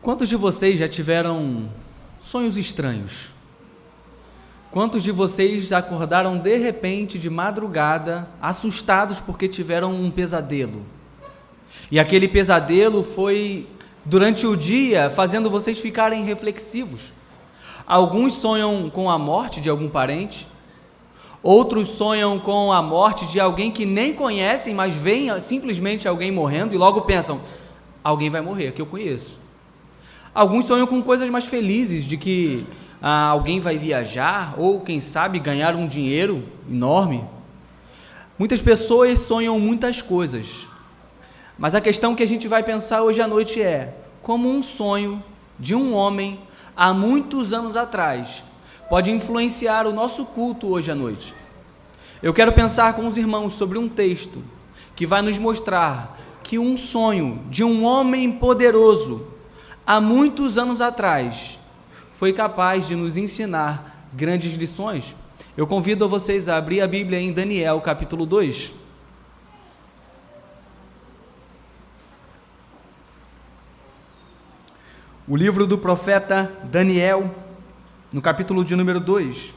Quantos de vocês já tiveram sonhos estranhos? Quantos de vocês acordaram de repente, de madrugada, assustados porque tiveram um pesadelo? E aquele pesadelo foi, durante o dia, fazendo vocês ficarem reflexivos. Alguns sonham com a morte de algum parente, outros sonham com a morte de alguém que nem conhecem, mas veem simplesmente alguém morrendo e logo pensam, alguém vai morrer, que eu conheço. Alguns sonham com coisas mais felizes, de que alguém vai viajar ou, quem sabe, ganhar um dinheiro enorme. Muitas pessoas sonham muitas coisas, mas a questão que a gente vai pensar hoje à noite é como um sonho de um homem há muitos anos atrás pode influenciar o nosso culto hoje à noite. Eu quero pensar com os irmãos sobre um texto que vai nos mostrar que um sonho de um homem poderoso há muitos anos atrás foi capaz de nos ensinar grandes lições. Eu convido vocês a abrir a Bíblia em Daniel, capítulo 2. O livro do profeta Daniel, no capítulo de número 2.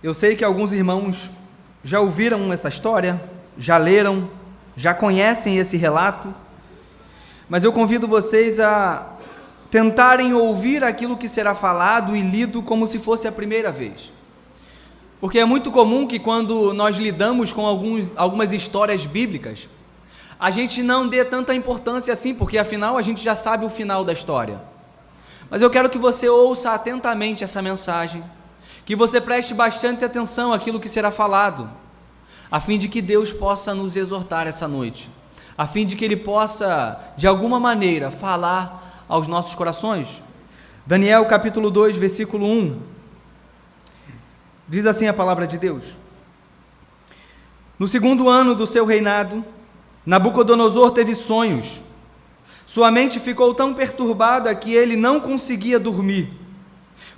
Eu sei que alguns irmãos já ouviram essa história, já leram, já conhecem esse relato, mas eu convido vocês a tentarem ouvir aquilo que será falado e lido como se fosse a primeira vez. Porque é muito comum que quando nós lidamos com algumas histórias bíblicas, a gente não dê tanta importância assim, porque afinal a gente já sabe o final da história. Mas eu quero que você ouça atentamente essa mensagem, que você preste bastante atenção àquilo que será falado, a fim de que Deus possa nos exortar essa noite, a fim de que Ele possa, de alguma maneira, falar aos nossos corações. Daniel capítulo 2, versículo 1, diz assim a palavra de Deus: No segundo ano do seu reinado, Nabucodonosor teve sonhos. Sua mente ficou tão perturbada que ele não conseguia dormir.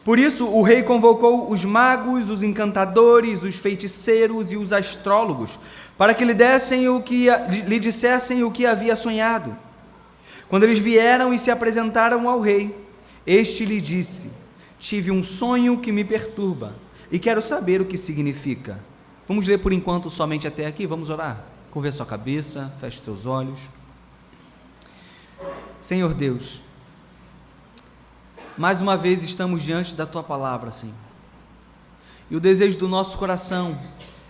Por isso, o rei convocou os magos, os encantadores, os feiticeiros e os astrólogos, para que lhe dissessem o que havia sonhado. Quando eles vieram e se apresentaram ao rei, este lhe disse: Tive um sonho que me perturba e quero saber o que significa. Vamos ler por enquanto somente até aqui, vamos orar? Curva a sua cabeça, feche seus olhos. Senhor Deus, mais uma vez estamos diante da Tua palavra, Senhor. E o desejo do nosso coração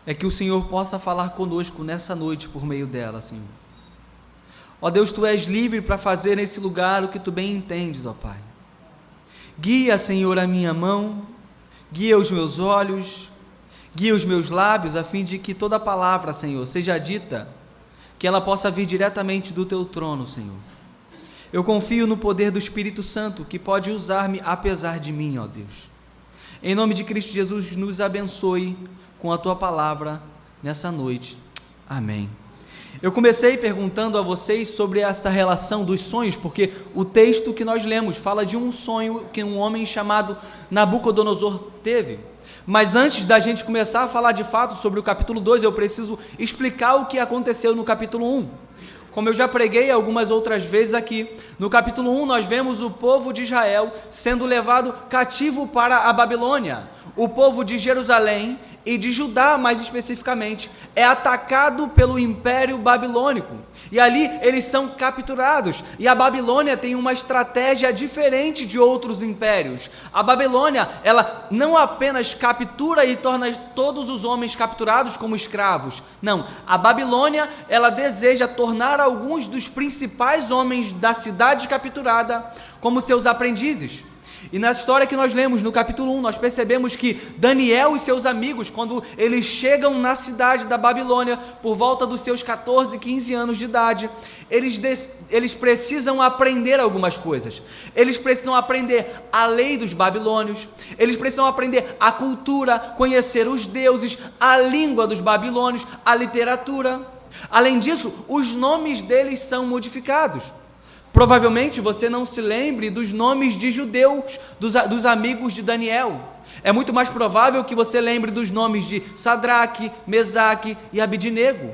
é que o Senhor possa falar conosco nessa noite por meio dela, Senhor. Ó Deus, Tu és livre para fazer nesse lugar o que Tu bem entendes, ó Pai. Guia, Senhor, a minha mão, guia os meus olhos, guia os meus lábios, a fim de que toda palavra, Senhor, seja dita, que ela possa vir diretamente do Teu trono, Senhor. Eu confio no poder do Espírito Santo, que pode usar-me apesar de mim, ó Deus. Em nome de Cristo Jesus, nos abençoe com a Tua palavra nessa noite. Amém. Eu comecei perguntando a vocês sobre essa relação dos sonhos, porque o texto que nós lemos fala de um sonho que um homem chamado Nabucodonosor teve. Mas antes da gente começar a falar de fato sobre o capítulo 2, eu preciso explicar o que aconteceu no capítulo 1. Como eu já preguei algumas outras vezes aqui, no capítulo 1 nós vemos o povo de Israel sendo levado cativo para a Babilônia. O povo de Jerusalém e de Judá, mais especificamente, é atacado pelo Império Babilônico. E ali eles são capturados. E a Babilônia tem uma estratégia diferente de outros impérios. A Babilônia, ela não apenas captura e torna todos os homens capturados como escravos. Não, a Babilônia, ela deseja tornar alguns dos principais homens da cidade capturada como seus aprendizes. E na história que nós lemos no capítulo 1, nós percebemos que Daniel e seus amigos, quando eles chegam na cidade da Babilônia, por volta dos seus 14, 15 anos de idade, eles precisam aprender algumas coisas. Eles precisam aprender a lei dos babilônios, eles precisam aprender a cultura, conhecer os deuses, a língua dos babilônios, a literatura. Além disso, os nomes deles são modificados. Provavelmente você não se lembre dos nomes de judeus, dos amigos de Daniel. É muito mais provável que você lembre dos nomes de Sadraque, Mesaque e Abidnego.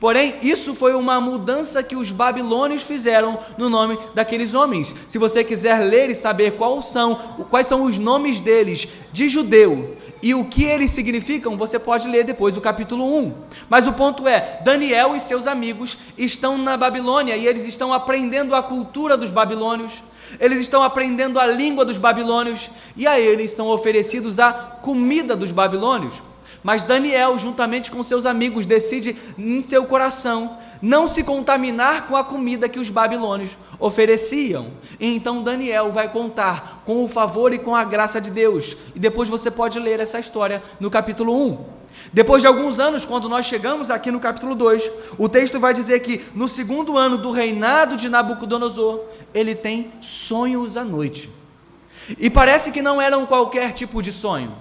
Porém, isso foi uma mudança que os babilônios fizeram no nome daqueles homens. Se você quiser ler e saber quais são os nomes deles de judeu e o que eles significam, você pode ler depois o capítulo 1. Mas o ponto é, Daniel e seus amigos estão na Babilônia e eles estão aprendendo a cultura dos babilônios, eles estão aprendendo a língua dos babilônios e a eles são oferecidos a comida dos babilônios. Mas Daniel, juntamente com seus amigos, decide em seu coração não se contaminar com a comida que os babilônios ofereciam. E então Daniel vai contar com o favor e com a graça de Deus. E depois você pode ler essa história no capítulo 1. Depois de alguns anos, quando nós chegamos aqui no capítulo 2, o texto vai dizer que no segundo ano do reinado de Nabucodonosor, ele tem sonhos à noite. E parece que não eram qualquer tipo de sonho.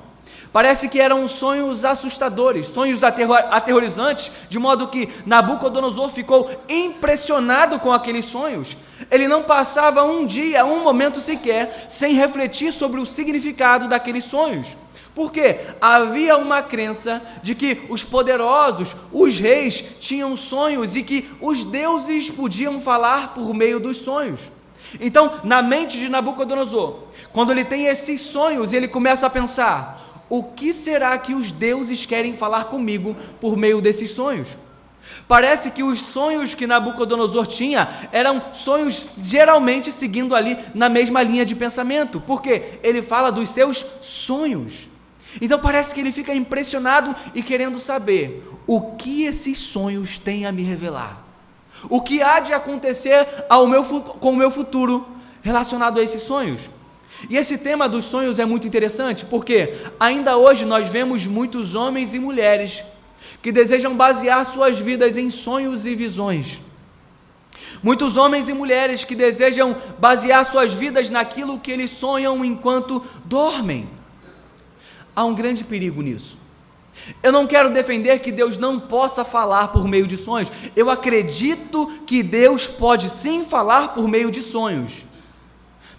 Parece que eram sonhos assustadores, sonhos aterrorizantes, de modo que Nabucodonosor ficou impressionado com aqueles sonhos. Ele não passava um dia, um momento sequer, sem refletir sobre o significado daqueles sonhos. Porque havia uma crença de que os poderosos, os reis, tinham sonhos e que os deuses podiam falar por meio dos sonhos. Então, na mente de Nabucodonosor, quando ele tem esses sonhos, ele começa a pensar: o que será que os deuses querem falar comigo por meio desses sonhos? Parece que os sonhos que Nabucodonosor tinha eram sonhos geralmente seguindo ali na mesma linha de pensamento, porque ele fala dos seus sonhos. Então parece que ele fica impressionado e querendo saber o que esses sonhos têm a me revelar. O que há de acontecer com o meu futuro relacionado a esses sonhos? E esse tema dos sonhos é muito interessante, porque ainda hoje nós vemos muitos homens e mulheres que desejam basear suas vidas em sonhos e visões. Muitos homens e mulheres que desejam basear suas vidas naquilo que eles sonham enquanto dormem. Há um grande perigo nisso. Eu não quero defender que Deus não possa falar por meio de sonhos. Eu acredito que Deus pode sim falar por meio de sonhos.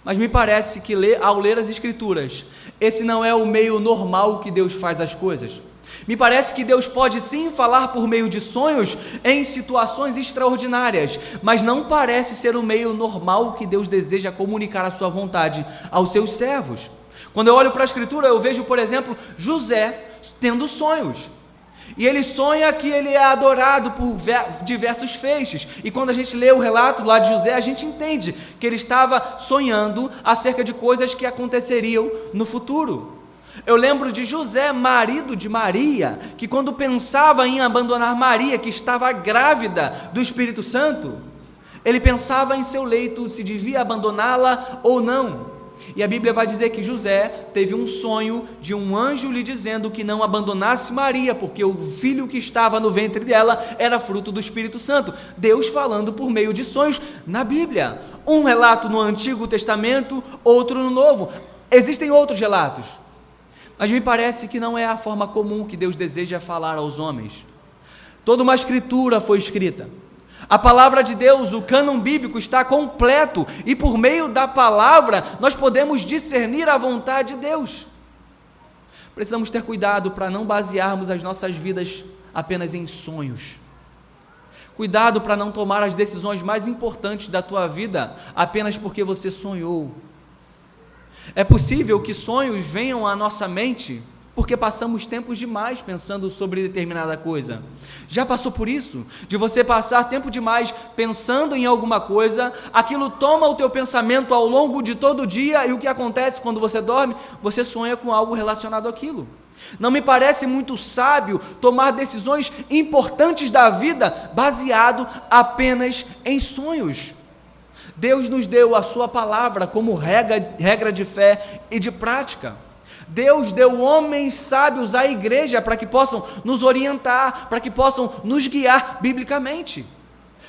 Mas me parece que ao ler as Escrituras, esse não é o meio normal que Deus faz as coisas. Me parece que Deus pode sim falar por meio de sonhos em situações extraordinárias, mas não parece ser o meio normal que Deus deseja comunicar a sua vontade aos seus servos. Quando eu olho para a Escritura, eu vejo, por exemplo, José tendo sonhos. E ele sonha que ele é adorado por diversos feixes. E quando a gente lê o relato lá de José, a gente entende que ele estava sonhando acerca de coisas que aconteceriam no futuro. Eu lembro de José, marido de Maria, que quando pensava em abandonar Maria, que estava grávida do Espírito Santo, ele pensava em seu leito, se devia abandoná-la ou não. E a Bíblia vai dizer que José teve um sonho de um anjo lhe dizendo que não abandonasse Maria, porque o filho que estava no ventre dela era fruto do Espírito Santo. Deus falando por meio de sonhos na Bíblia. Um relato no Antigo Testamento, outro no Novo. Existem outros relatos, mas me parece que não é a forma comum que Deus deseja falar aos homens. Toda uma escritura foi escrita. A palavra de Deus, o cânon bíblico está completo e por meio da palavra nós podemos discernir a vontade de Deus. Precisamos ter cuidado para não basearmos as nossas vidas apenas em sonhos. Cuidado para não tomar as decisões mais importantes da tua vida apenas porque você sonhou. É possível que sonhos venham à nossa mente porque passamos tempos demais pensando sobre determinada coisa. Já passou por isso? De você passar tempo demais pensando em alguma coisa, aquilo toma o teu pensamento ao longo de todo o dia, e o que acontece quando você dorme? Você sonha com algo relacionado àquilo. Não me parece muito sábio tomar decisões importantes da vida baseado apenas em sonhos. Deus nos deu a sua palavra como regra de fé e de prática. Deus deu homens sábios à igreja para que possam nos orientar, para que possam nos guiar biblicamente.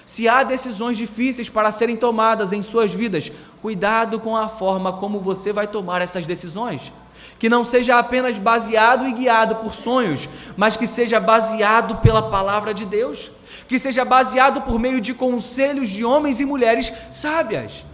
Se há decisões difíceis para serem tomadas em suas vidas, cuidado com a forma como você vai tomar essas decisões. Que não seja apenas baseado e guiado por sonhos, mas que seja baseado pela palavra de Deus, que seja baseado por meio de conselhos de homens e mulheres sábias.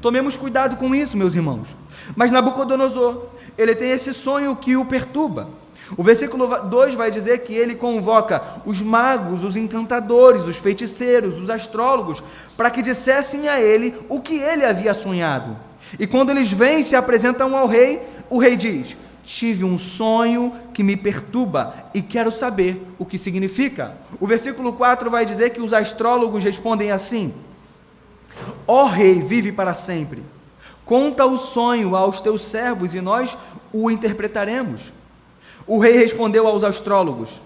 Tomemos cuidado com isso, meus irmãos. Mas Nabucodonosor, ele tem esse sonho que o perturba. O versículo 2 vai dizer que ele convoca os magos, os encantadores, os feiticeiros, os astrólogos, para que dissessem a ele o que ele havia sonhado. E quando eles vêm e se apresentam ao rei, o rei diz: tive um sonho que me perturba e quero saber o que significa. O versículo 4 vai dizer que os astrólogos respondem assim: ó rei, vive para sempre, conta o sonho aos teus servos e nós o interpretaremos. O rei respondeu aos astrólogos: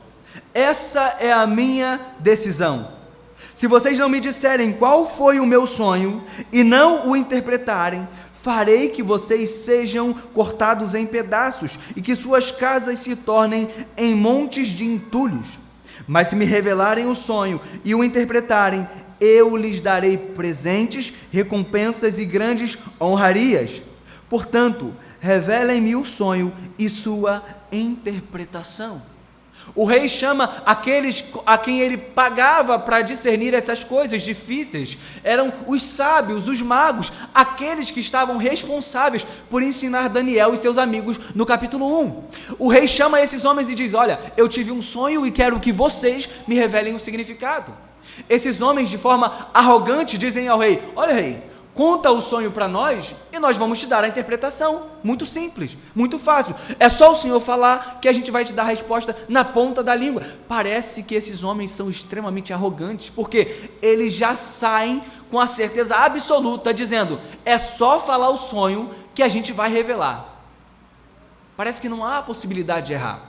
essa é a minha decisão. Se vocês não me disserem qual foi o meu sonho e não o interpretarem, farei que vocês sejam cortados em pedaços e que suas casas se tornem em montes de entulhos. Mas se me revelarem o sonho e o interpretarem, eu lhes darei presentes, recompensas e grandes honrarias. Portanto, revelem-me o sonho e sua interpretação. O rei chama aqueles a quem ele pagava para discernir essas coisas difíceis. Eram os sábios, os magos, aqueles que estavam responsáveis por ensinar Daniel e seus amigos no capítulo 1. O rei chama esses homens e diz: olha, eu tive um sonho e quero que vocês me revelem o significado. Esses homens, de forma arrogante, dizem ao rei: olha, rei, conta o sonho para nós e nós vamos te dar a interpretação. Muito simples, muito fácil. É só o Senhor falar que a gente vai te dar a resposta na ponta da língua. Parece que esses homens são extremamente arrogantes, porque eles já saem com a certeza absoluta, dizendo: é só falar o sonho que a gente vai revelar. Parece que não há possibilidade de errar.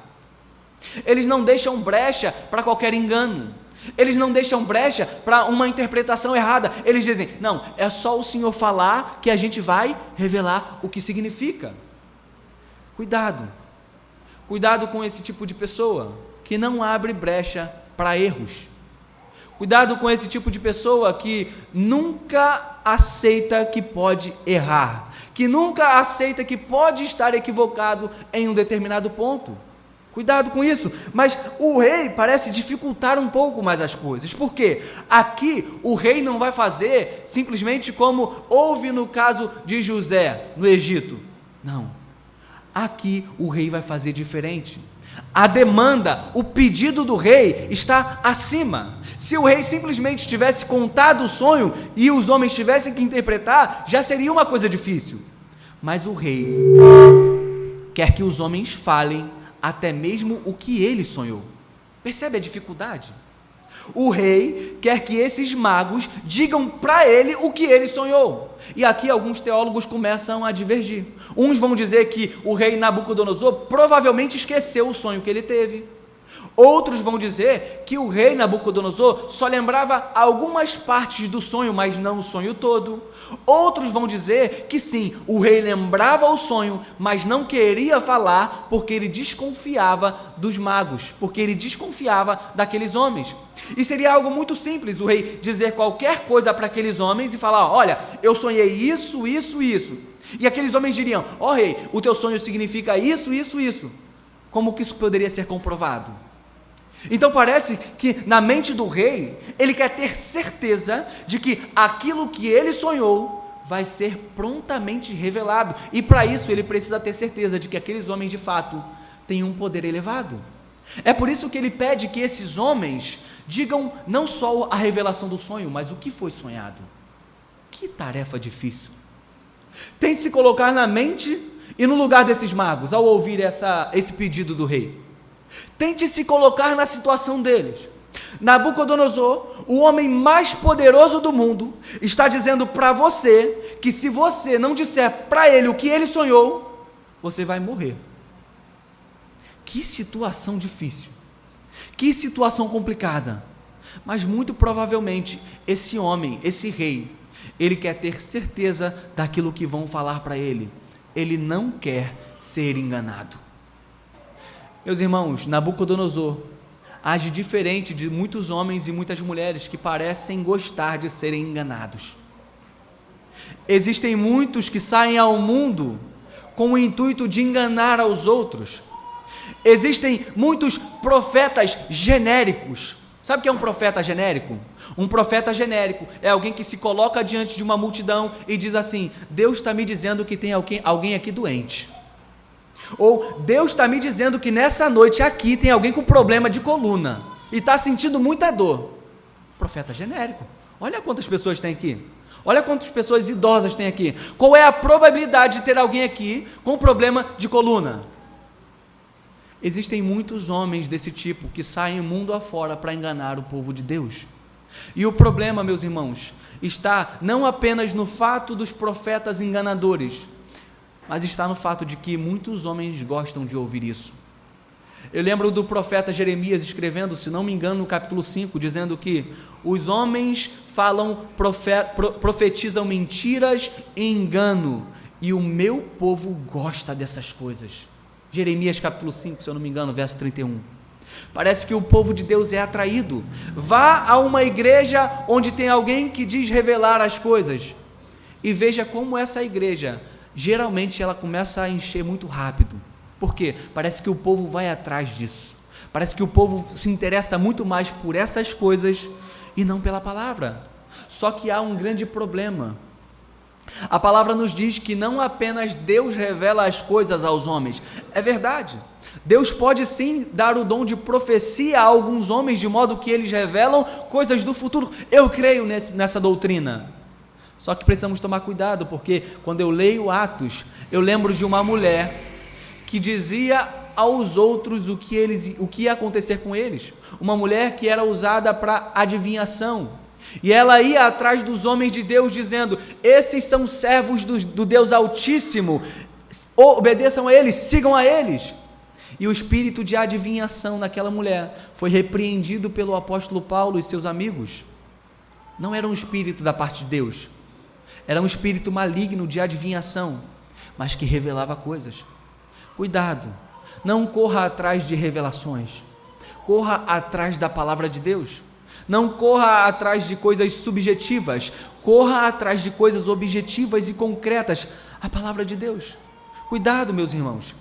Eles não deixam brecha para qualquer engano. Eles não deixam brecha para uma interpretação errada. Eles dizem: não, é só o Senhor falar que a gente vai revelar o que significa. Cuidado com esse tipo de pessoa que não abre brecha para erros. Cuidado com esse tipo de pessoa que nunca aceita que pode errar, que nunca aceita que pode estar equivocado em um determinado ponto. Cuidado com isso. Mas o rei parece dificultar um pouco mais as coisas. Por quê? Aqui o rei não vai fazer simplesmente como houve no caso de José no Egito. Não. Aqui o rei vai fazer diferente. A demanda, o pedido do rei está acima. Se o rei simplesmente tivesse contado o sonho e os homens tivessem que interpretar, já seria uma coisa difícil. Mas o rei quer que os homens falem até mesmo o que ele sonhou. Percebe a dificuldade? O rei quer que esses magos digam para ele o que ele sonhou. E aqui alguns teólogos começam a divergir. Uns vão dizer que o rei Nabucodonosor provavelmente esqueceu o sonho que ele teve. Outros vão dizer que o rei Nabucodonosor só lembrava algumas partes do sonho, mas não o sonho todo. Outros vão dizer que sim, o rei lembrava o sonho, mas não queria falar porque ele desconfiava dos magos, porque ele desconfiava daqueles homens. E seria algo muito simples o rei dizer qualquer coisa para aqueles homens e falar: olha, eu sonhei isso, isso, isso. E aqueles homens diriam: ó rei, o teu sonho significa isso, isso, isso. Como que isso poderia ser comprovado? Então parece que na mente do rei, ele quer ter certeza de que aquilo que ele sonhou vai ser prontamente revelado. E para isso ele precisa ter certeza de que aqueles homens de fato têm um poder elevado. É por isso que ele pede que esses homens digam não só a revelação do sonho, mas o que foi sonhado. Que tarefa difícil. Tente se colocar na mente e no lugar desses magos ao ouvir esse pedido do rei. Tente se colocar na situação deles. Nabucodonosor, o homem mais poderoso do mundo, está dizendo para você que se você não disser para ele o que ele sonhou, você vai morrer. Que situação difícil, que situação complicada. Mas muito provavelmente esse homem, esse rei, ele quer ter certeza daquilo que vão falar para ele. Ele não quer ser enganado. Meus irmãos, Nabucodonosor, age diferente de muitos homens e muitas mulheres que parecem gostar de serem enganados. Existem muitos que saem ao mundo com o intuito de enganar aos outros. Existem muitos profetas genéricos. Sabe o que é um profeta genérico? Um profeta genérico é alguém que se coloca diante de uma multidão e diz assim: Deus está me dizendo que tem alguém aqui doente. Ou Deus está me dizendo que nessa noite aqui tem alguém com problema de coluna e está sentindo muita dor. Profeta genérico. Olha quantas pessoas tem aqui. Olha quantas pessoas idosas tem aqui. Qual é a probabilidade de ter alguém aqui com problema de coluna? Existem muitos homens desse tipo que saem mundo afora para enganar o povo de Deus. E o problema, meus irmãos, está não apenas no fato dos profetas enganadores, mas está no fato de que muitos homens gostam de ouvir isso. Eu lembro do profeta Jeremias escrevendo, se não me engano, no capítulo 5, dizendo que os homens profetizam mentiras e engano, e o meu povo gosta dessas coisas. Jeremias capítulo 5, se eu não me engano, verso 31. Parece que o povo de Deus é atraído. Vá a uma igreja onde tem alguém que diz revelar as coisas, e veja como essa igreja, geralmente ela começa a encher muito rápido. Por quê? Parece que o povo vai atrás disso. Parece que o povo se interessa muito mais por essas coisas e não pela palavra. Só que há um grande problema. A palavra nos diz que não apenas Deus revela as coisas aos homens. É verdade. Deus pode sim dar o dom de profecia a alguns homens, de modo que eles revelam coisas do futuro. Eu creio nessa doutrina. Só que precisamos tomar cuidado, porque quando eu leio Atos, eu lembro de uma mulher que dizia aos outros o que ia acontecer com eles. Uma mulher que era usada para adivinhação. E ela ia atrás dos homens de Deus dizendo: esses são servos do Deus Altíssimo, obedeçam a eles, sigam a eles. E o espírito de adivinhação naquela mulher foi repreendido pelo apóstolo Paulo e seus amigos. Não era um espírito da parte de Deus, era um espírito maligno de adivinhação, mas que revelava coisas. Cuidado, não corra atrás de revelações, corra atrás da palavra de Deus. Não corra atrás de coisas subjetivas, corra atrás de coisas objetivas e concretas, a palavra de Deus. Cuidado, meus irmãos,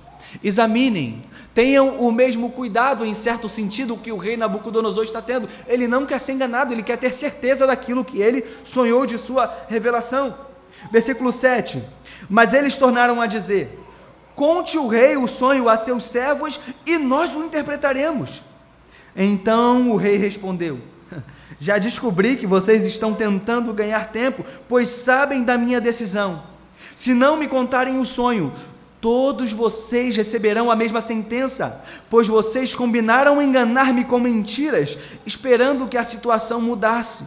examinem, tenham o mesmo cuidado em certo sentido que o rei Nabucodonosor está tendo. Ele não quer ser enganado, ele quer ter certeza daquilo que ele sonhou de sua revelação. Versículo 7, mas eles tornaram a dizer: conte o rei o sonho a seus servos e nós o interpretaremos. Então o rei respondeu: já descobri que vocês estão tentando ganhar tempo, pois sabem da minha decisão. Se não me contarem o sonho, todos vocês receberão a mesma sentença, pois vocês combinaram enganar-me com mentiras, esperando que a situação mudasse.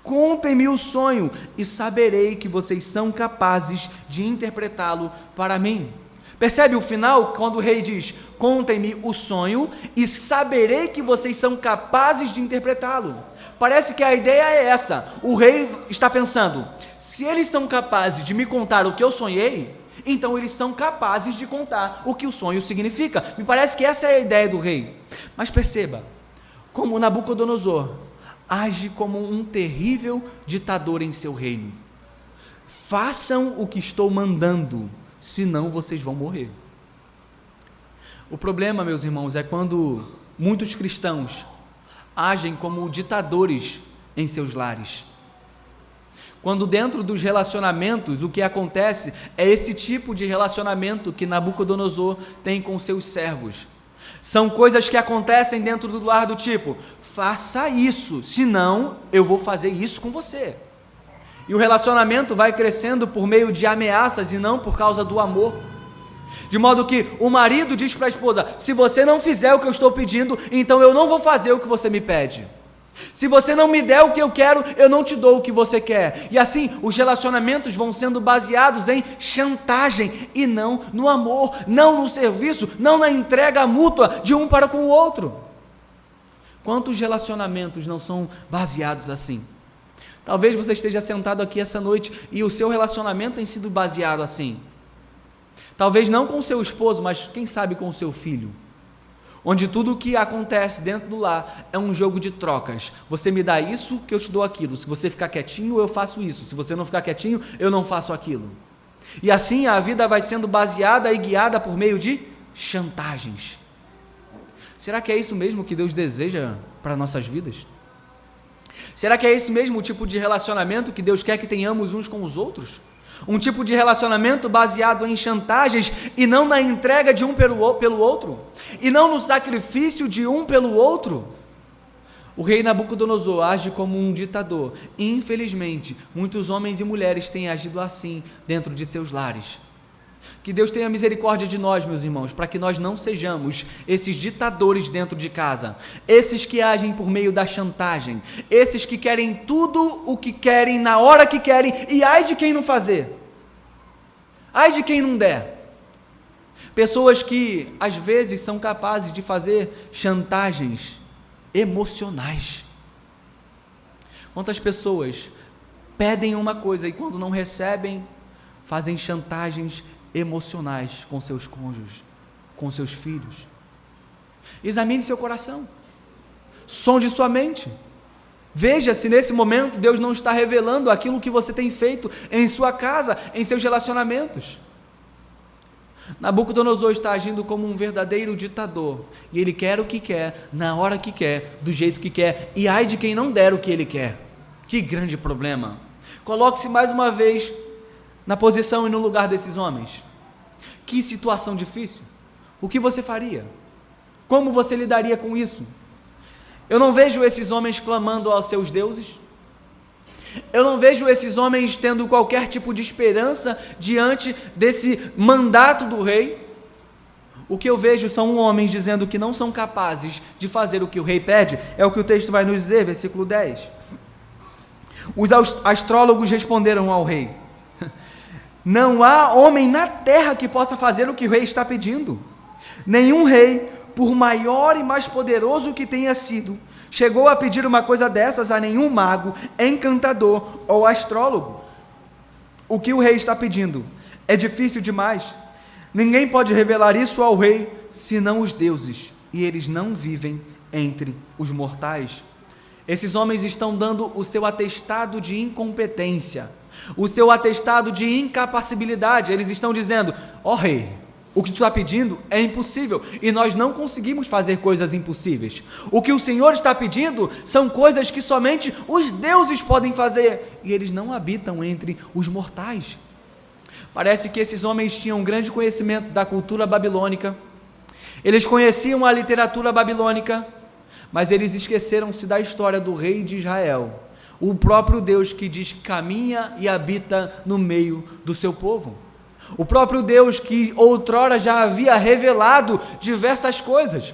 Contem-me o sonho e saberei que vocês são capazes de interpretá-lo para mim. Percebe o final, quando o rei diz: contem-me o sonho e saberei que vocês são capazes de interpretá-lo. Parece que a ideia é essa. O rei está pensando: se eles são capazes de me contar o que eu sonhei, então eles são capazes de contar o que o sonho significa. Me parece que essa é a ideia do rei. Mas perceba, como Nabucodonosor age como um terrível ditador em seu reino. Façam o que estou mandando, senão vocês vão morrer. O problema, meus irmãos, é quando muitos cristãos agem como ditadores em seus lares. Quando dentro dos relacionamentos, o que acontece é esse tipo de relacionamento que Nabucodonosor tem com seus servos. São coisas que acontecem dentro do lar do tipo: faça isso, senão eu vou fazer isso com você. E o relacionamento vai crescendo por meio de ameaças e não por causa do amor. De modo que o marido diz para a esposa: se você não fizer o que eu estou pedindo, então eu não vou fazer o que você me pede. Se você não me der o que eu quero, eu não te dou o que você quer. E assim, os relacionamentos vão sendo baseados em chantagem e não no amor, não no serviço, não na entrega mútua de um para com o outro. Quantos relacionamentos não são baseados assim? Talvez você esteja sentado aqui essa noite e o seu relacionamento tem sido baseado assim. Talvez não com o seu esposo, mas quem sabe com o seu filho. onde tudo o que acontece dentro do lar é um jogo de trocas. Você me dá isso, que eu te dou aquilo. Se você ficar quietinho, eu faço isso. Se você não ficar quietinho, eu não faço aquilo. E assim a vida vai sendo baseada e guiada por meio de chantagens. Será que é isso mesmo que Deus deseja para nossas vidas? Será que é esse mesmo tipo de relacionamento que Deus quer que tenhamos uns com os outros? Um tipo de relacionamento baseado em chantagens e não na entrega de um pelo outro? E não no sacrifício de um pelo outro? O rei Nabucodonosor age como um ditador. E, infelizmente, muitos homens e mulheres têm agido assim dentro de seus lares. Que Deus tenha misericórdia de nós, meus irmãos, para que nós não sejamos esses ditadores dentro de casa, esses que agem por meio da chantagem, esses que querem tudo o que querem, na hora que querem, e ai de quem não fazer, ai de quem não der. Pessoas que, às vezes, são capazes de fazer chantagens emocionais. Quantas pessoas pedem uma coisa e quando não recebem, fazem chantagens emocionais com seus cônjuges, com seus filhos? Examine seu coração, sonde sua mente, veja se nesse momento Deus não está revelando aquilo que você tem feito em sua casa, em seus relacionamentos. Nabucodonosor está agindo como um verdadeiro ditador, e ele quer o que quer, na hora que quer, do jeito que quer, e ai de quem não der o que ele quer. Que grande problema! Coloque-se mais uma vez na posição e no lugar desses homens. Que situação difícil. O que você faria? Como você lidaria com isso? Eu não vejo esses homens clamando aos seus deuses. Eu não vejo esses homens tendo qualquer tipo de esperança diante desse mandato do rei. O que eu vejo são homens dizendo que não são capazes de fazer o que o rei pede. É o que o texto vai nos dizer, versículo 10. Os astrólogos responderam ao rei: não há homem na terra que possa fazer o que o rei está pedindo. Nenhum rei, por maior e mais poderoso que tenha sido, chegou a pedir uma coisa dessas a nenhum mago, encantador ou astrólogo. O que o rei está pedindo é difícil demais. Ninguém pode revelar isso ao rei, senão os deuses, e eles não vivem entre os mortais. Esses homens estão dando o seu atestado de incompetência, o seu atestado de incapacidade. Eles estão dizendo: ó rei, o que tu está pedindo é impossível, e nós não conseguimos fazer coisas impossíveis. O que o Senhor está pedindo são coisas que somente os deuses podem fazer, e eles não habitam entre os mortais. Parece que esses homens tinham um grande conhecimento da cultura babilônica, eles conheciam a literatura babilônica, mas eles esqueceram-se da história do rei de Israel, o próprio Deus que diz que caminha e habita no meio do seu povo. O próprio Deus que outrora já havia revelado diversas coisas.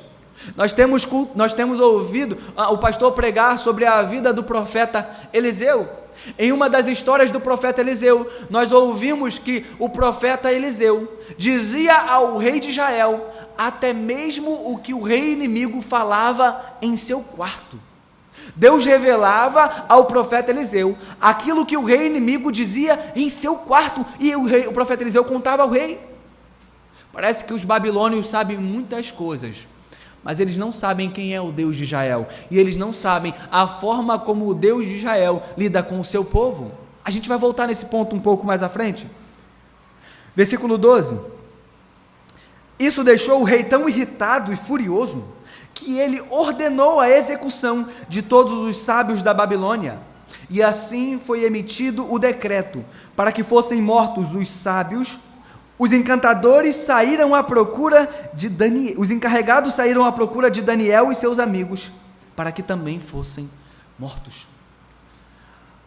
Nós temos ouvido o pastor pregar sobre a vida do profeta Eliseu. Em uma das histórias do profeta Eliseu, nós ouvimos que o profeta Eliseu dizia ao rei de Israel até mesmo o que o rei inimigo falava em seu quarto. Deus revelava ao profeta Eliseu aquilo que o rei inimigo dizia em seu quarto, e o profeta Eliseu contava ao rei. Parece que os babilônios sabem muitas coisas, mas eles não sabem quem é o Deus de Israel, e eles não sabem a forma como o Deus de Israel lida com o seu povo. A gente vai voltar nesse ponto um pouco mais à frente. Versículo 12. Isso deixou o rei tão irritado e furioso, que ele ordenou a execução de todos os sábios da Babilônia, e assim foi emitido o decreto, para que fossem mortos os sábios. Os encantadores saíram à procura de Daniel, os encarregados saíram à procura de Daniel e seus amigos, para que também fossem mortos.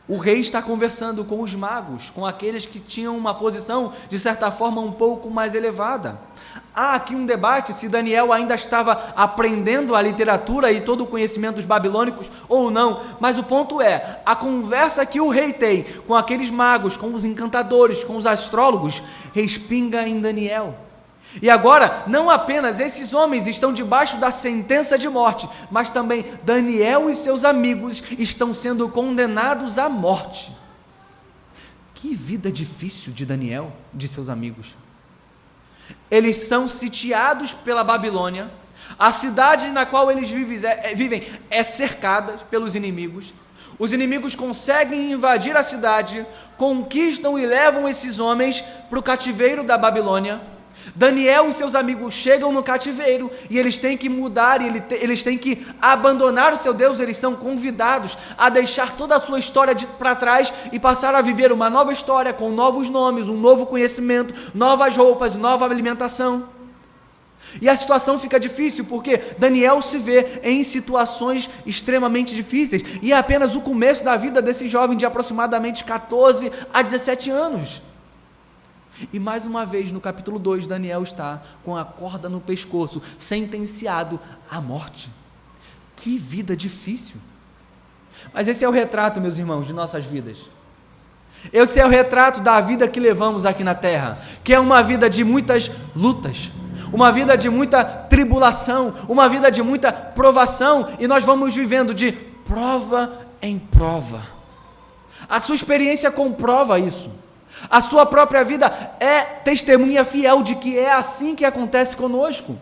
O rei está conversando com os magos, com aqueles que tinham uma posição, de certa forma, um pouco mais elevada. Há aqui um debate se Daniel ainda estava aprendendo a literatura e todo o conhecimento dos babilônicos ou não, mas o ponto é, a conversa que o rei tem com aqueles magos, com os encantadores, com os astrólogos, respinga em Daniel. E agora, não apenas esses homens estão debaixo da sentença de morte, mas também Daniel e seus amigos estão sendo condenados à morte. Que vida difícil de Daniel, de seus amigos. Eles são sitiados pela Babilônia, A cidade na qual eles vivem é cercada pelos inimigos. Os inimigos conseguem invadir a cidade, conquistam e levam esses homens para o cativeiro da Babilônia. Daniel e seus amigos chegam no cativeiro e eles têm que mudar, eles têm que abandonar o seu Deus. Eles são convidados a deixar toda a sua história para trás e passar a viver uma nova história com novos nomes, um novo conhecimento, novas roupas, nova alimentação. E a situação fica difícil porque Daniel se vê em situações extremamente difíceis e é apenas o começo da vida desse jovem de aproximadamente 14 a 17 anos. E mais uma vez, no capítulo 2, Daniel está com a corda no pescoço, sentenciado à morte. Que vida difícil! Mas esse é o retrato, meus irmãos, de nossas vidas. Esse é o retrato da vida que levamos aqui na terra, que é uma vida de muitas lutas, uma vida de muita tribulação, uma vida de muita provação, e nós vamos vivendo de prova em prova. A sua experiência comprova isso. A sua própria vida é testemunha fiel de que é assim que acontece conosco.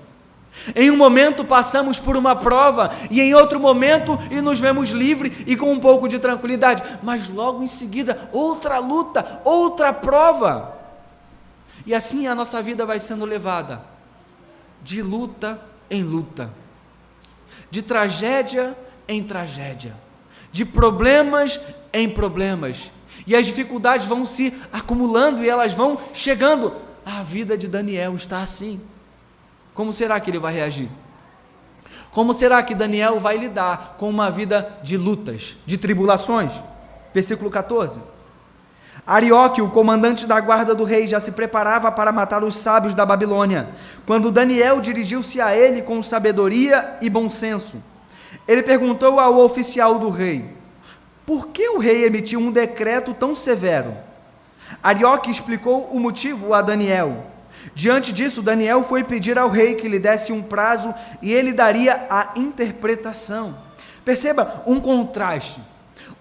Em um momento passamos por uma prova e em outro momento e nos vemos livres e com um pouco de tranquilidade, mas logo em seguida outra luta, outra prova. E assim a nossa vida vai sendo levada de luta em luta, de tragédia em tragédia, de problemas em problemas. E as dificuldades vão se acumulando e elas vão chegando. A vida de Daniel está assim. Como será que ele vai reagir? Como será que Daniel vai lidar com uma vida de lutas, de tribulações? Versículo 14. Arioque, o comandante da guarda do rei, já se preparava para matar os sábios da Babilônia, quando Daniel dirigiu-se a ele com sabedoria e bom senso. Ele perguntou ao oficial do rei: por que o rei emitiu um decreto tão severo? Arioque explicou o motivo a Daniel. Diante disso, Daniel foi pedir ao rei que lhe desse um prazo e ele daria a interpretação. Perceba um contraste.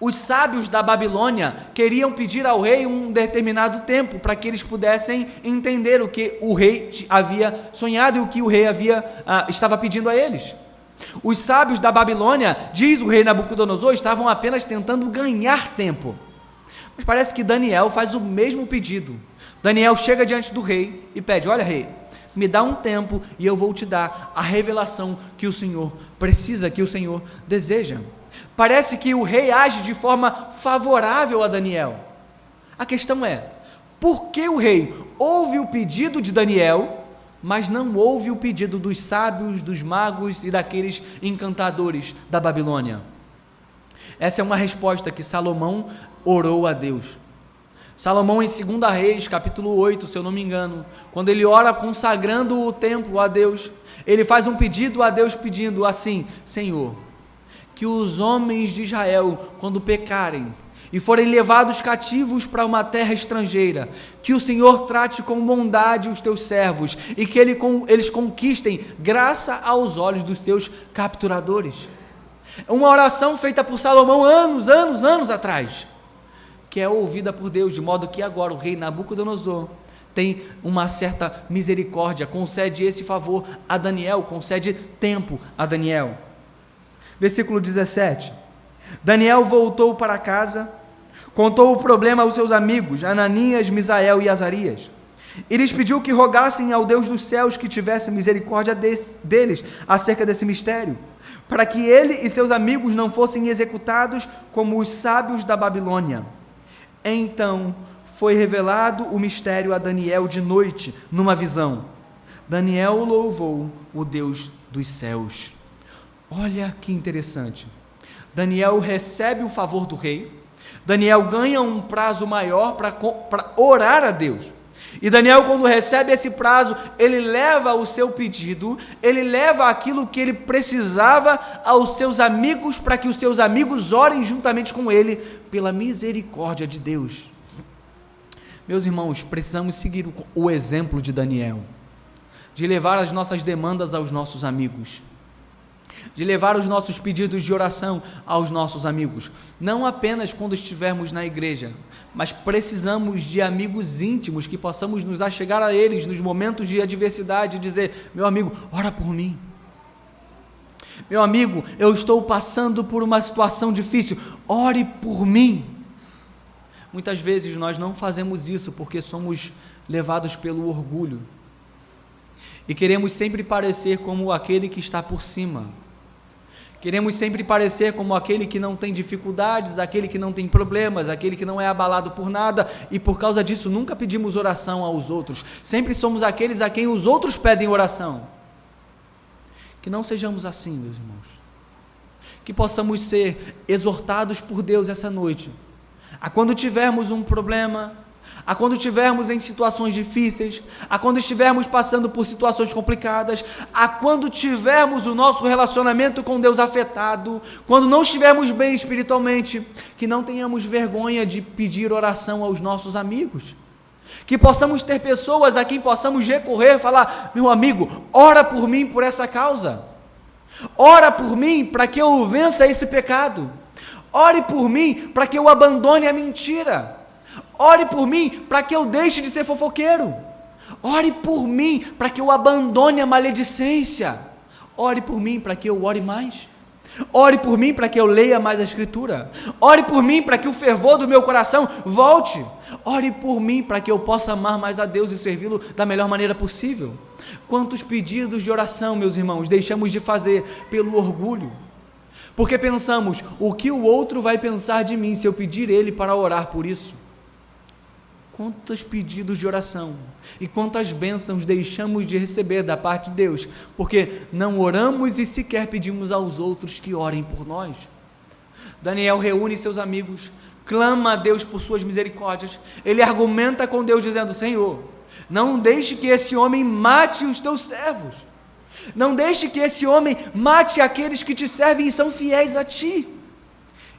Os sábios da Babilônia queriam pedir ao rei um determinado tempo para que eles pudessem entender o que o rei havia sonhado e o que o rei estava pedindo a eles. Os sábios da Babilônia, diz o rei Nabucodonosor, estavam apenas tentando ganhar tempo. Mas parece que Daniel faz o mesmo pedido. Daniel chega diante do rei e pede: olha, rei, me dá um tempo e eu vou te dar a revelação que o Senhor precisa, que o Senhor deseja. Parece que o rei age de forma favorável a Daniel. A questão é, por que o rei ouve o pedido de Daniel, mas não ouve o pedido dos sábios, dos magos e daqueles encantadores da Babilônia? Essa é uma resposta que Salomão orou a Deus. Salomão, em 2 Reis, capítulo 8, se eu não me engano, quando ele ora consagrando o templo a Deus, ele faz um pedido a Deus pedindo assim: Senhor, que os homens de Israel, quando pecarem e forem levados cativos para uma terra estrangeira, que o Senhor trate com bondade os teus servos e que eles conquistem graça aos olhos dos teus capturadores. Uma oração feita por Salomão anos atrás, que é ouvida por Deus, de modo que agora o rei Nabucodonosor tem uma certa misericórdia, concede esse favor a Daniel, concede tempo a Daniel. Versículo 17. Daniel voltou para casa, contou o problema aos seus amigos, Ananias, Misael e Azarias, e lhes pediu que rogassem ao Deus dos céus que tivesse misericórdia deles acerca desse mistério, para que ele e seus amigos não fossem executados como os sábios da Babilônia. Então foi revelado o mistério a Daniel de noite, numa visão. Daniel louvou o Deus dos céus. Olha que interessante. Daniel recebe o favor do rei. Daniel ganha um prazo maior para orar a Deus. E Daniel, quando recebe esse prazo, ele leva o seu pedido, ele leva aquilo que ele precisava aos seus amigos, para que os seus amigos orem juntamente com ele, pela misericórdia de Deus. Meus irmãos, precisamos seguir o exemplo de Daniel, de levar as nossas demandas aos nossos amigos, de levar os nossos pedidos de oração aos nossos amigos, não apenas quando estivermos na igreja, mas precisamos de amigos íntimos, que possamos nos achegar a eles nos momentos de adversidade e dizer: meu amigo, ora por mim, Meu amigo, eu estou passando por uma situação difícil, ore por mim. Muitas vezes nós não fazemos isso porque somos levados pelo orgulho e queremos sempre parecer como aquele que está por cima. Queremos sempre parecer como aquele que não tem dificuldades, aquele que não tem problemas, aquele que não é abalado por nada, e por causa disso nunca pedimos oração aos outros. Sempre somos aqueles a quem os outros pedem oração. Que não sejamos assim, meus irmãos. Que possamos ser exortados por Deus essa noite, a quando tivermos um problema, a quando estivermos em situações difíceis, a quando estivermos passando por situações complicadas, a quando tivermos o nosso relacionamento com Deus afetado, quando não estivermos bem espiritualmente, que não tenhamos vergonha de pedir oração aos nossos amigos, que possamos ter pessoas a quem possamos recorrer, falar: meu amigo, ora por mim por essa causa, ora por mim para que eu vença esse pecado, ore por mim para que eu abandone a mentira, ore por mim para que eu deixe de ser fofoqueiro, ore por mim para que eu abandone a maledicência, ore por mim para que eu ore mais, ore por mim para que eu leia mais a Escritura, ore por mim para que o fervor do meu coração volte, ore por mim para que eu possa amar mais a Deus e servi-lo da melhor maneira possível. Quantos pedidos de oração, meus irmãos, deixamos de fazer pelo orgulho, porque pensamos: o que o outro vai pensar de mim se eu pedir ele para orar por isso? Quantos pedidos de oração e quantas bênçãos deixamos de receber da parte de Deus, porque não oramos e sequer pedimos aos outros que orem por nós. Daniel reúne seus amigos, clama a Deus por suas misericórdias, ele argumenta com Deus dizendo: Senhor, não deixe que esse homem mate os teus servos, não deixe que esse homem mate aqueles que te servem e são fiéis a ti.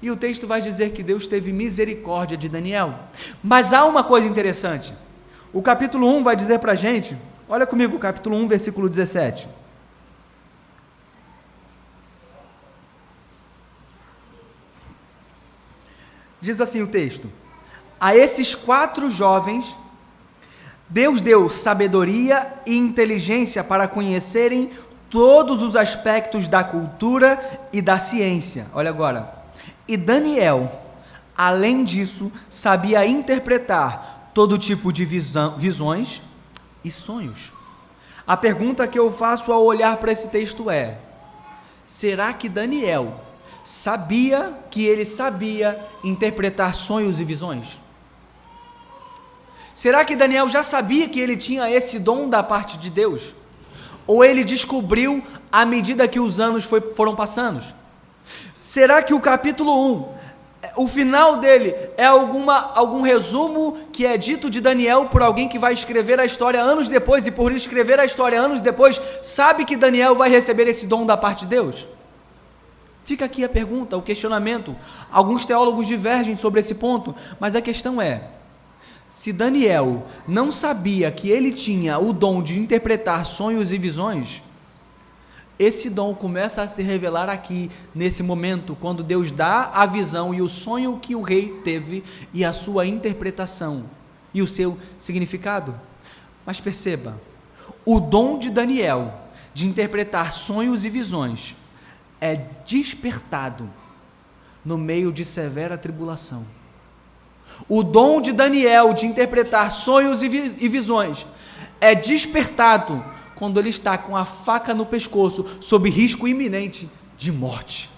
E o texto vai dizer que Deus teve misericórdia de Daniel. Mas há uma coisa interessante. O capítulo 1 vai dizer para a gente, olha comigo o capítulo 1, versículo 17. Diz assim o texto: a esses 4 jovens, Deus deu sabedoria e inteligência para conhecerem todos os aspectos da cultura e da ciência. Olha agora. E Daniel, além disso, sabia interpretar todo tipo de visões e sonhos. A pergunta que eu faço ao olhar para esse texto é: será que Daniel sabia que ele sabia interpretar sonhos e visões? Será que Daniel já sabia que ele tinha esse dom da parte de Deus? Ou ele descobriu à medida que os anos foram passando? Será que o capítulo 1, o final dele, é algum resumo que é dito de Daniel por alguém que vai escrever a história anos depois, e por escrever a história anos depois, sabe que Daniel vai receber esse dom da parte de Deus? Fica aqui a pergunta, o questionamento. Alguns teólogos divergem sobre esse ponto, mas a questão é: se Daniel não sabia que ele tinha o dom de interpretar sonhos e visões, esse dom começa a se revelar aqui, nesse momento, quando Deus dá a visão e o sonho que o rei teve, e a sua interpretação, e o seu significado. Mas perceba, o dom de Daniel, de interpretar sonhos e visões, é despertado no meio de severa tribulação. O dom de Daniel, de interpretar sonhos e visões, é despertado quando ele está com a faca no pescoço, sob risco iminente de morte.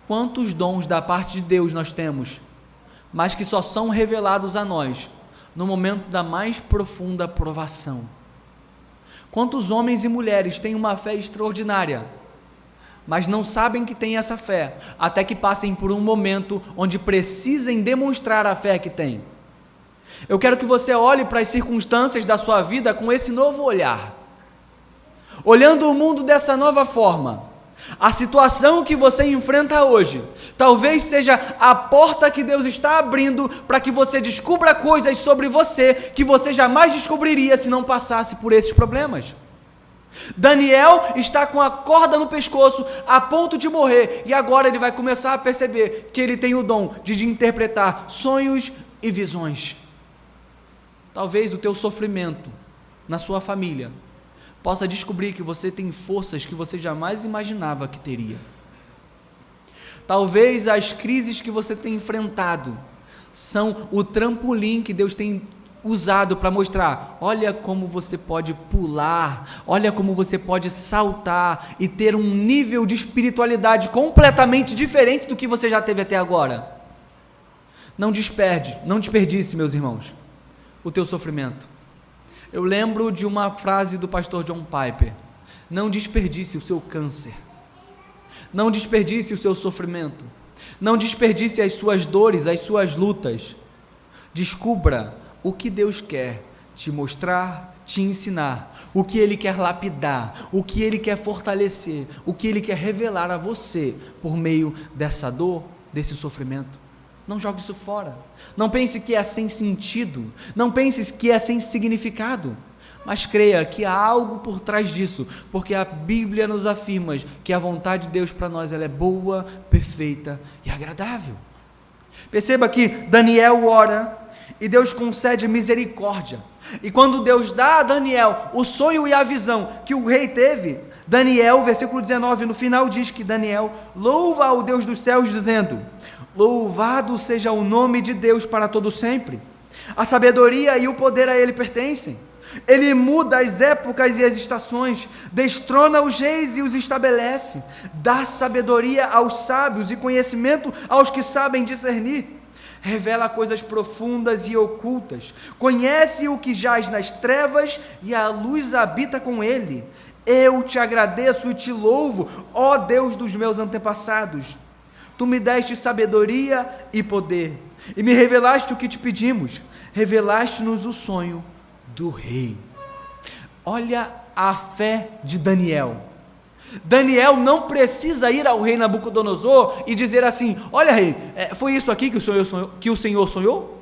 Quantos dons da parte de Deus nós temos, mas que só são revelados a nós no momento da mais profunda provação? Quantos homens e mulheres têm uma fé extraordinária, mas não sabem que têm essa fé, até que passem por um momento onde precisem demonstrar a fé que têm? Eu quero que você olhe para as circunstâncias da sua vida com esse novo olhar, olhando o mundo dessa nova forma. A situação que você enfrenta hoje, talvez seja a porta que Deus está abrindo para que você descubra coisas sobre você que você jamais descobriria se não passasse por esses problemas. Daniel está com a corda no pescoço, a ponto de morrer, e agora ele vai começar a perceber que ele tem o dom de interpretar sonhos e visões. Talvez o teu sofrimento na sua família possa descobrir que você tem forças que você jamais imaginava que teria. Talvez as crises que você tem enfrentado são o trampolim que Deus tem usado para mostrar, olha como você pode pular, olha como você pode saltar e ter um nível de espiritualidade completamente diferente do que você já teve até agora. Não desperdice, meus irmãos, o teu sofrimento. Eu lembro de uma frase do pastor John Piper: não desperdice o seu câncer, não desperdice o seu sofrimento, não desperdice as suas dores, as suas lutas. Descubra o que Deus quer te mostrar, te ensinar, o que Ele quer lapidar, o que Ele quer fortalecer, o que Ele quer revelar a você por meio dessa dor, desse sofrimento. Não jogue isso fora. Não pense que é sem sentido, não pense que é sem significado, mas creia que há algo por trás disso, porque a Bíblia nos afirma que a vontade de Deus para nós ela é boa, perfeita e agradável. Perceba que Daniel ora e Deus concede misericórdia. E quando Deus dá a Daniel o sonho e a visão que o rei teve, Daniel, versículo 19, no final diz que Daniel louva ao Deus dos céus, dizendo: louvado seja o nome de Deus para todo sempre. A sabedoria e o poder a Ele pertencem. Ele muda as épocas e as estações, destrona os reis e os estabelece, dá sabedoria aos sábios e conhecimento aos que sabem discernir. Revela coisas profundas e ocultas, conhece o que jaz nas trevas e a luz habita com ele. Eu te agradeço e te louvo, ó Deus dos meus antepassados. Tu me deste sabedoria e poder, e me revelaste o que te pedimos, revelaste-nos o sonho do rei. Olha a fé de Daniel. Daniel não precisa ir ao rei Nabucodonosor e dizer assim: olha rei, foi isso aqui que o Senhor sonhou?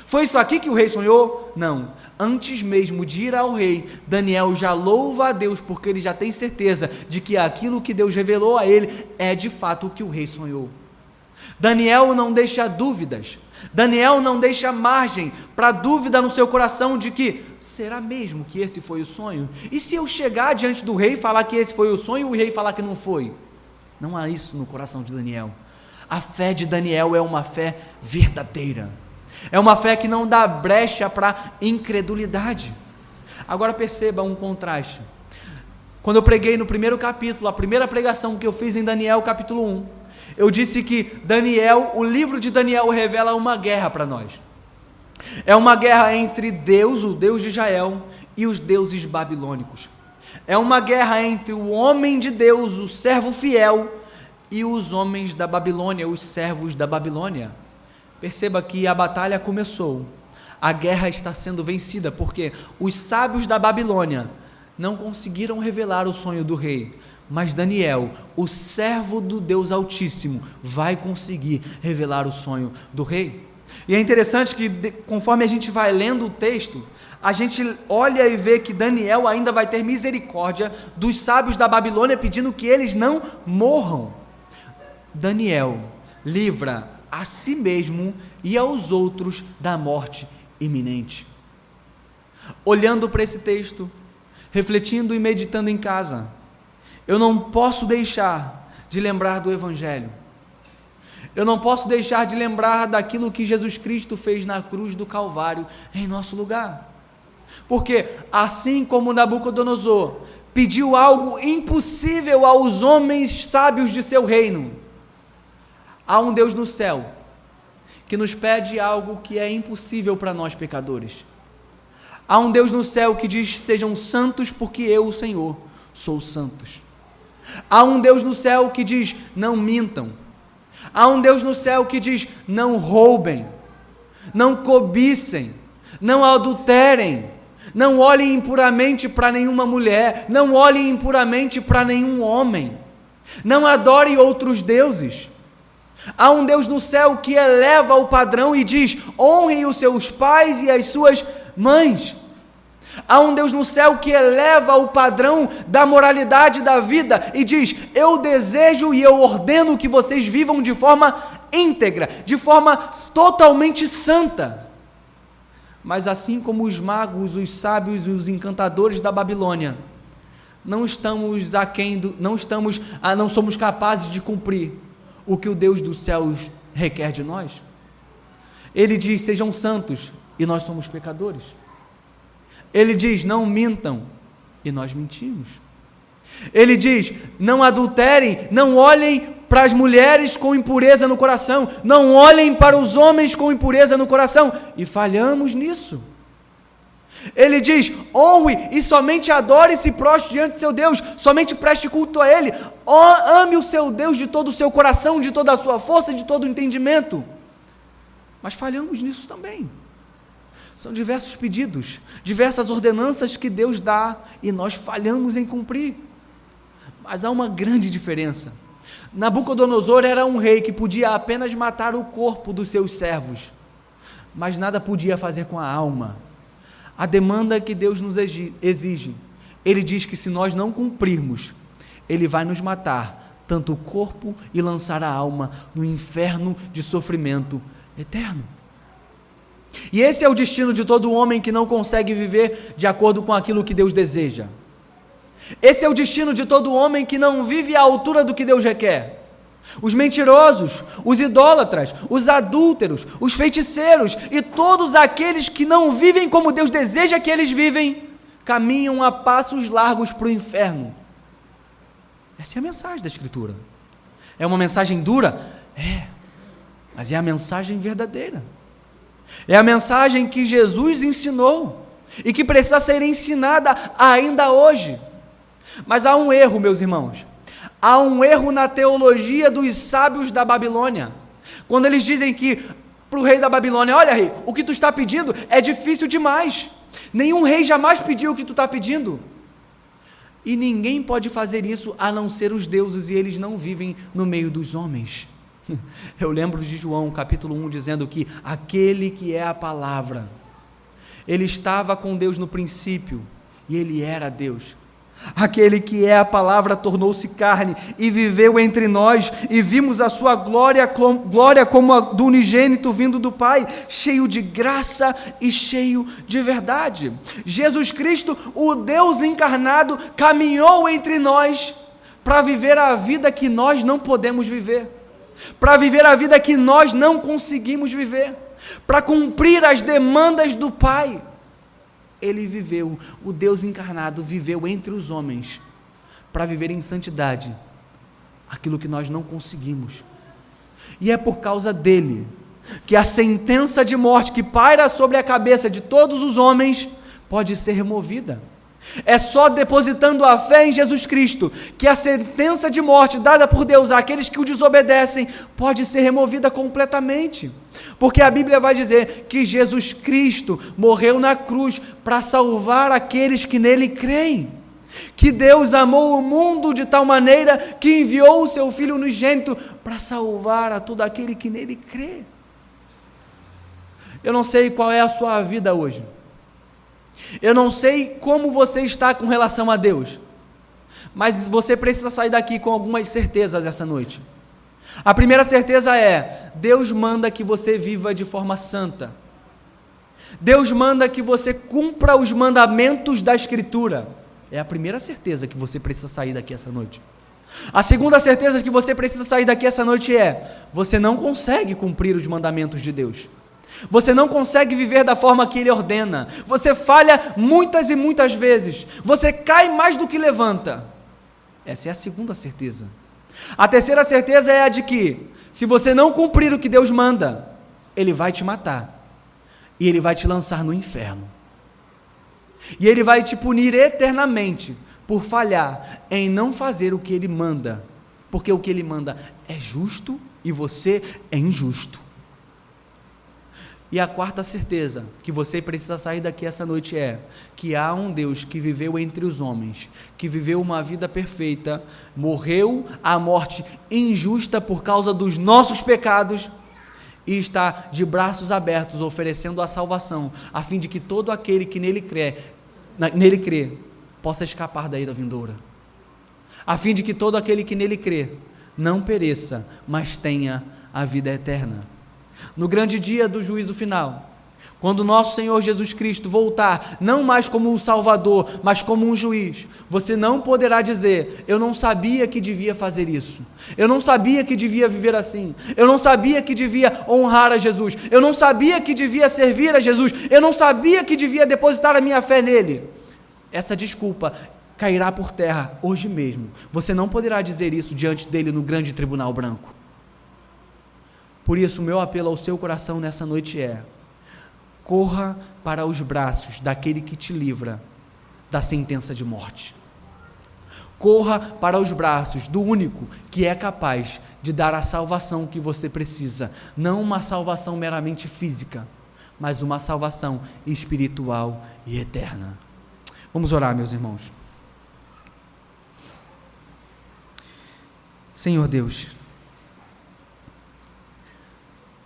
Foi isso aqui que o rei sonhou? Não, antes mesmo de ir ao rei, Daniel já louva a Deus, porque ele já tem certeza de que aquilo que Deus revelou a ele é de fato o que o rei sonhou. Daniel não deixa dúvidas, Daniel não deixa margem para dúvida no seu coração de que, será mesmo que esse foi o sonho? E se eu chegar diante do rei e falar que esse foi o sonho e o rei falar que não foi? Não há isso no coração de Daniel. A fé de Daniel é uma fé verdadeira, é uma fé que não dá brecha para incredulidade. Agora perceba um contraste. Quando eu preguei no primeiro capítulo, a primeira pregação que eu fiz em Daniel capítulo 1, eu disse que Daniel, o livro de Daniel revela uma guerra para nós. É uma guerra entre Deus, o Deus de Israel, e os deuses babilônicos. É uma guerra entre o homem de Deus, o servo fiel, e os homens da Babilônia, os servos da Babilônia. Perceba que a batalha começou, a guerra está sendo vencida, porque os sábios da Babilônia não conseguiram revelar o sonho do rei, mas Daniel, o servo do Deus Altíssimo, vai conseguir revelar o sonho do rei. E é interessante que, conforme a gente vai lendo o texto, a gente olha e vê que Daniel ainda vai ter misericórdia dos sábios da Babilônia, pedindo que eles não morram. Daniel livra a si mesmo e aos outros da morte iminente. Olhando para esse texto, refletindo e meditando em casa, eu não posso deixar de lembrar do Evangelho. Eu não posso deixar de lembrar daquilo que Jesus Cristo fez na cruz do Calvário em nosso lugar. Porque assim como Nabucodonosor pediu algo impossível aos homens sábios de seu reino, há um Deus no céu que nos pede algo que é impossível para nós pecadores. Há um Deus no céu que diz: sejam santos porque eu, o Senhor, sou santos. Há um Deus no céu que diz: não mintam. Há um Deus no céu que diz: não roubem, não cobicem, não adulterem, não olhem impuramente para nenhuma mulher, não olhem impuramente para nenhum homem, não adorem outros deuses. Há um Deus no céu que eleva o padrão e diz: honrem os seus pais e as suas mães. Há um Deus no céu que eleva o padrão da moralidade da vida e diz: eu desejo e eu ordeno que vocês vivam de forma íntegra, de forma totalmente santa. Mas assim como os magos, os sábios e os encantadores da Babilônia não somos capazes de cumprir o que o Deus dos céus requer de nós. Ele diz: sejam santos, e nós somos pecadores. Ele diz: não mintam, e nós mentimos. Ele diz: não adulterem, não olhem para as mulheres com impureza no coração, não olhem para os homens com impureza no coração, e falhamos nisso. Ele diz: honre e somente adore e se prostre diante de seu Deus, somente preste culto a Ele, ame o seu Deus de todo o seu coração, de toda a sua força, de todo o entendimento. Mas falhamos nisso também. São diversos pedidos, diversas ordenanças que Deus dá e nós falhamos em cumprir. Mas há uma grande diferença. Nabucodonosor era um rei que podia apenas matar o corpo dos seus servos, mas nada podia fazer com a alma. A demanda que Deus nos exige, Ele diz que se nós não cumprirmos, Ele vai nos matar, tanto o corpo, e lançar a alma no inferno de sofrimento eterno. E esse é o destino de todo homem que não consegue viver de acordo com aquilo que Deus deseja. Esse é o destino de todo homem que não vive à altura do que Deus requer. Os mentirosos, os idólatras, os adúlteros, os feiticeiros e todos aqueles que não vivem como Deus deseja que eles vivem, caminham a passos largos para o inferno. Essa é a mensagem da Escritura. É uma mensagem dura? É, mas é a mensagem verdadeira. É a mensagem que Jesus ensinou e que precisa ser ensinada ainda hoje. Mas há um erro, meus irmãos. Há um erro na teologia dos sábios da Babilônia, quando eles dizem que para o rei da Babilônia: olha, rei, o que tu está pedindo é difícil demais, nenhum rei jamais pediu o que tu está pedindo, e ninguém pode fazer isso a não ser os deuses, e eles não vivem no meio dos homens. Eu lembro de João capítulo 1 dizendo que aquele que é a palavra, ele estava com Deus no princípio, e ele era Deus. Aquele que é a palavra tornou-se carne e viveu entre nós, e vimos a sua glória como a do unigênito vindo do Pai, cheio de graça e cheio de verdade. Jesus Cristo, o Deus encarnado, caminhou entre nós para viver a vida que nós não podemos viver, para viver a vida que nós não conseguimos viver, para cumprir as demandas do Pai. Ele viveu, o Deus encarnado viveu entre os homens, para viver em santidade, aquilo que nós não conseguimos. E é por causa dele, que a sentença de morte que paira sobre a cabeça de todos os homens, pode ser removida. É só depositando a fé em Jesus Cristo, que a sentença de morte dada por Deus àqueles que o desobedecem, pode ser removida completamente. Porque a Bíblia vai dizer que Jesus Cristo morreu na cruz para salvar aqueles que nele creem. Que Deus amou o mundo de tal maneira que enviou o seu Filho unigênito para salvar a todo aquele que nele crê. Eu não sei qual é a sua vida hoje. Eu não sei como você está com relação a Deus, mas você precisa sair daqui com algumas certezas essa noite. A primeira certeza é: Deus manda que você viva de forma santa. Deus manda que você cumpra os mandamentos da Escritura. É a primeira certeza que você precisa sair daqui essa noite. A segunda certeza que você precisa sair daqui essa noite é: você não consegue cumprir os mandamentos de Deus. Você não consegue viver da forma que Ele ordena. Você falha muitas e muitas vezes. Você cai mais do que levanta. Essa é a segunda certeza. A terceira certeza é a de que, se você não cumprir o que Deus manda, Ele vai te matar. E Ele vai te lançar no inferno. E Ele vai te punir eternamente por falhar em não fazer o que Ele manda. Porque o que Ele manda é justo e você é injusto. E a quarta certeza que você precisa sair daqui essa noite é que há um Deus que viveu entre os homens, que viveu uma vida perfeita, morreu a morte injusta por causa dos nossos pecados e está de braços abertos oferecendo a salvação, a fim de que todo aquele que nele crê possa escapar da ira vindoura, a fim de que todo aquele que nele crê não pereça, mas tenha a vida eterna. No grande dia do juízo final, Quando nosso Senhor Jesus Cristo voltar, não mais como um Salvador, mas como um juiz, você não poderá dizer: eu não sabia que devia fazer isso, eu não sabia que devia viver assim, eu não sabia que devia honrar a Jesus, eu não sabia que devia servir a Jesus, eu não sabia que devia depositar a minha fé nele. Essa desculpa cairá por terra hoje mesmo. Você não poderá dizer isso diante dele no grande tribunal branco. Por isso, o meu apelo ao seu coração nessa noite é: corra para os braços daquele que te livra da sentença de morte. Corra para os braços do único que é capaz de dar a salvação que você precisa. Não uma salvação meramente física, mas uma salvação espiritual e eterna. Vamos orar, meus irmãos. Senhor Deus,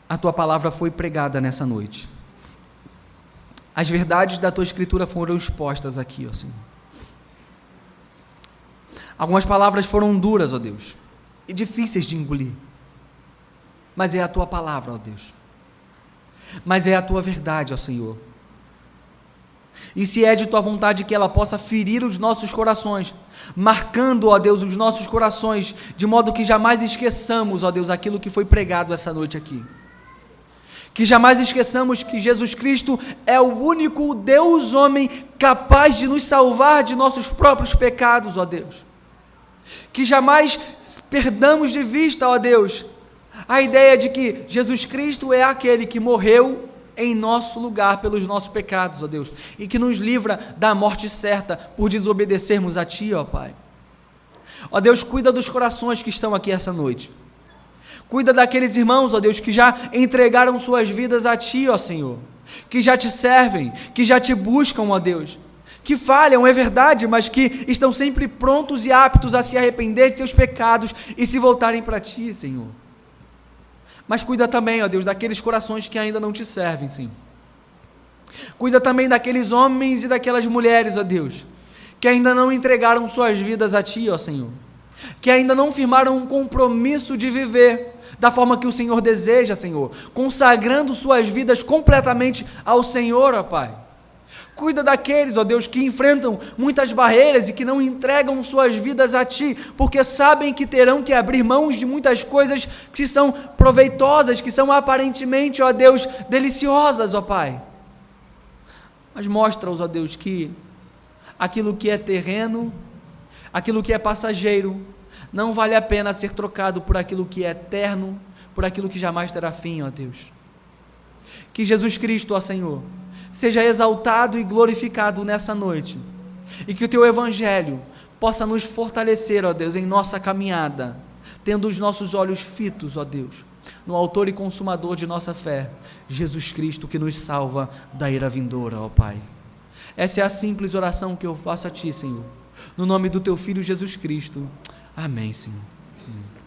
a Tua palavra foi pregada nessa noite. As verdades da Tua Escritura foram expostas aqui, ó Senhor. Algumas palavras foram duras, ó Deus, e difíceis de engolir. Mas é a Tua palavra, ó Deus. Mas é a Tua verdade, ó Senhor. E se é de Tua vontade que ela possa ferir os nossos corações, marcando, ó Deus, os nossos corações, de modo que jamais esqueçamos, ó Deus, aquilo que foi pregado essa noite aqui. Que jamais esqueçamos que Jesus Cristo é o único Deus homem capaz de nos salvar de nossos próprios pecados, ó Deus. Que jamais perdamos de vista, ó Deus, a ideia de que Jesus Cristo é aquele que morreu em nosso lugar pelos nossos pecados, ó Deus, e que nos livra da morte certa por desobedecermos a Ti, ó Pai. Ó Deus, cuida dos corações que estão aqui essa noite. Cuida daqueles irmãos, ó Deus, que já entregaram suas vidas a Ti, ó Senhor, que já Te servem, que já Te buscam, ó Deus, que falham, é verdade, mas que estão sempre prontos e aptos a se arrepender de seus pecados e se voltarem para Ti, Senhor. Mas cuida também, ó Deus, daqueles corações que ainda não Te servem, Senhor. Cuida também daqueles homens e daquelas mulheres, ó Deus, que ainda não entregaram suas vidas a Ti, ó Senhor, que ainda não firmaram um compromisso de viver da forma que o Senhor deseja, Senhor, consagrando suas vidas completamente ao Senhor, ó Pai. Cuida daqueles, ó Deus, que enfrentam muitas barreiras e que não entregam suas vidas a Ti, porque sabem que terão que abrir mãos de muitas coisas que são proveitosas, que são aparentemente, ó Deus, deliciosas, ó Pai. Mas mostra-os, ó Deus, que aquilo que é terreno, aquilo que é passageiro, não vale a pena ser trocado por aquilo que é eterno, por aquilo que jamais terá fim, ó Deus. Que Jesus Cristo, ó Senhor, seja exaltado e glorificado nessa noite, e que o Teu Evangelho possa nos fortalecer, ó Deus, em nossa caminhada, tendo os nossos olhos fitos, ó Deus, no autor e consumador de nossa fé, Jesus Cristo, que nos salva da ira vindoura, ó Pai. Essa é a simples oração que eu faço a Ti, Senhor, no nome do Teu Filho Jesus Cristo. Amém, Senhor. Amém.